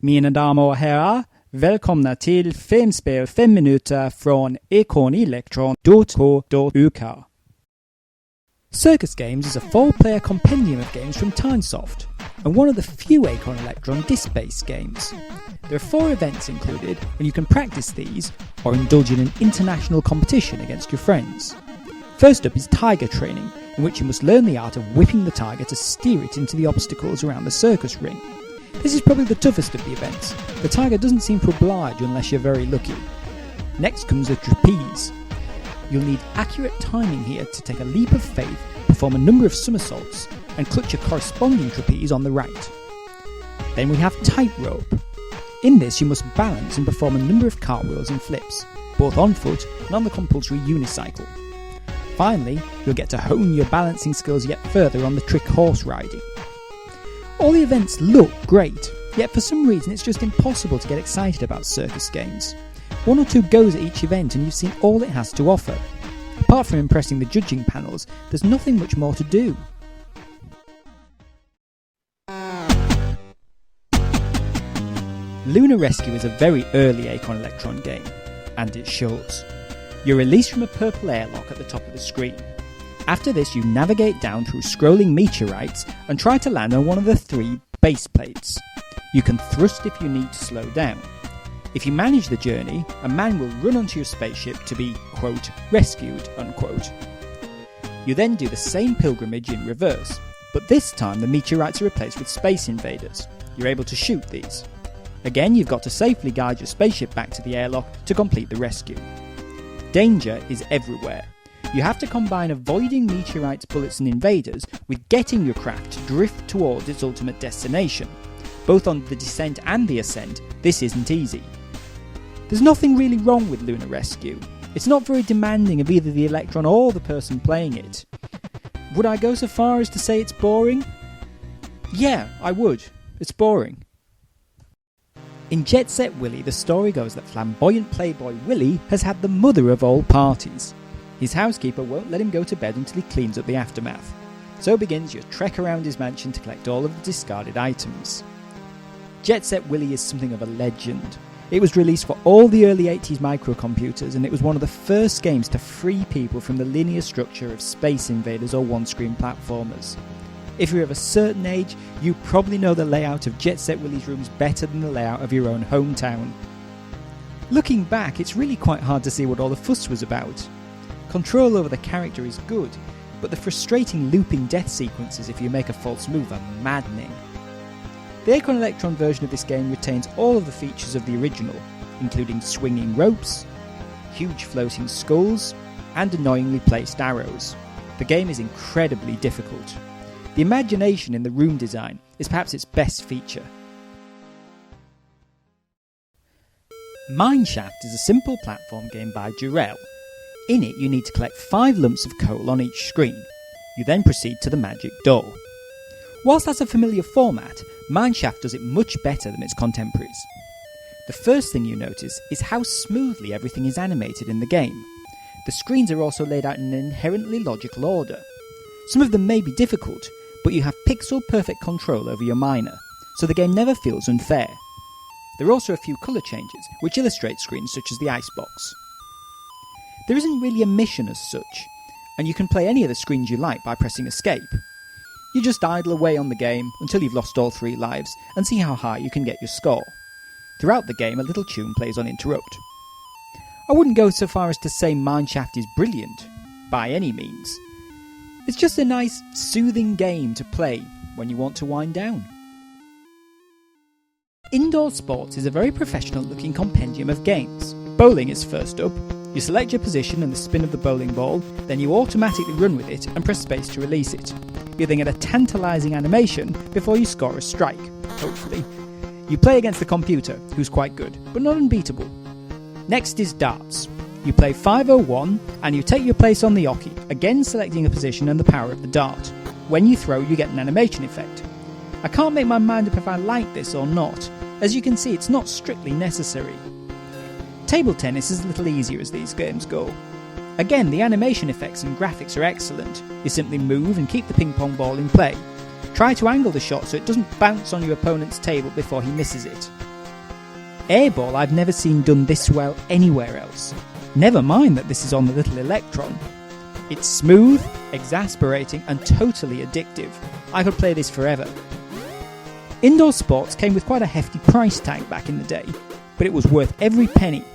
Mina damer och herrar, välkomna till Filmspel 5 minuter från ikonelectron.co.uk. Circus Games is a 4-player compendium of games from Tynesoft, and one of the few Acorn Electron disc-based games. There are 4 events included, and you can practice these, or indulge in an international competition against your friends. First up is Tiger Training, in which you must learn the art of whipping the tiger to steer it into the obstacles around the circus ring. This is probably the toughest of the events. The tiger doesn't seem to oblige unless you're very lucky. Next comes the Trapeze. You'll need accurate timing here to take a leap of faith, perform a number of somersaults, and clutch a corresponding trapeze on the right. Then we have Tightrope. In this you must balance and perform a number of cartwheels and flips, both on foot and on the compulsory unicycle. Finally, you'll get to hone your balancing skills yet further on the trick horse riding. All the events look great, yet for some reason it's just impossible to get excited about Circus Games. 1 or 2 goes at each event and you've seen all it has to offer. Apart from impressing the judging panels, there's nothing much more to do. Lunar Rescue is a very early Acorn Electron game, and it shows. You're released from a purple airlock at the top of the screen. After this, you navigate down through scrolling meteorites and try to land on one of the 3 base plates. You can thrust if you need to slow down. If you manage the journey, a man will run onto your spaceship to be, quote, rescued, unquote. You then do the same pilgrimage in reverse, but this time the meteorites are replaced with space invaders. You're able to shoot these. Again, you've got to safely guide your spaceship back to the airlock to complete the rescue. Danger is everywhere. You have to combine avoiding meteorites, bullets and invaders with getting your craft to drift towards its ultimate destination. Both on the descent and the ascent, this isn't easy. There's nothing really wrong with Lunar Rescue. It's not very demanding of either the Electron or the person playing it. Would I go so far as to say it's boring? Yeah, I would. It's boring. In Jet Set Willy, the story goes that flamboyant playboy Willy has had the mother of all parties. His housekeeper won't let him go to bed until he cleans up the aftermath. So begins your trek around his mansion to collect all of the discarded items. Jet Set Willy is something of a legend. It was released for all the early 80s microcomputers, and it was one of the first games to free people from the linear structure of Space Invaders or one-screen platformers. If you're of a certain age, you probably know the layout of Jet Set Willy's rooms better than the layout of your own hometown. Looking back, it's really quite hard to see what all the fuss was about. Control over the character is good, but the frustrating looping death sequences if you make a false move are maddening. The Acorn Electron version of this game retains all of the features of the original, including swinging ropes, huge floating skulls, and annoyingly placed arrows. The game is incredibly difficult. The imagination in the room design is perhaps its best feature. Mineshaft is a simple platform game by Durell. In it you need to collect 5 lumps of coal on each screen. You then proceed to the magic door. Whilst that's a familiar format, Mineshaft does it much better than its contemporaries. The first thing you notice is how smoothly everything is animated in the game. The screens are also laid out in an inherently logical order. Some of them may be difficult, but you have pixel-perfect control over your miner, so the game never feels unfair. There are also a few colour changes, which illustrate screens such as the icebox. There isn't really a mission as such, and you can play any of the screens you like by pressing escape. You just idle away on the game until you've lost all 3 lives, and see how high you can get your score. Throughout the game, a little tune plays on interrupt. I wouldn't go so far as to say Mineshaft is brilliant, by any means. It's just a nice, soothing game to play when you want to wind down. Indoor Sports is a very professional-looking compendium of games. Bowling is first up. You select your position and the spin of the bowling ball, then you automatically run with it and press space to release it. You then get a tantalising animation before you score a strike, hopefully. You play against the computer, who's quite good, but not unbeatable. Next is Darts. You play 501 and you take your place on the oche, again selecting a position and the power of the dart. When you throw, you get an animation effect. I can't make my mind up if I like this or not. As you can see, it's not strictly necessary. Table tennis is a little easier as these games go. Again, the animation effects and graphics are excellent. You simply move and keep the ping pong ball in play. Try to angle the shot so it doesn't bounce on your opponent's table before he misses it. Airball I've never seen done this well anywhere else. Never mind that this is on the little Electron. It's smooth, exasperating and totally addictive. I could play this forever. Indoor sports came with quite a hefty price tag back in the day, but it was worth every penny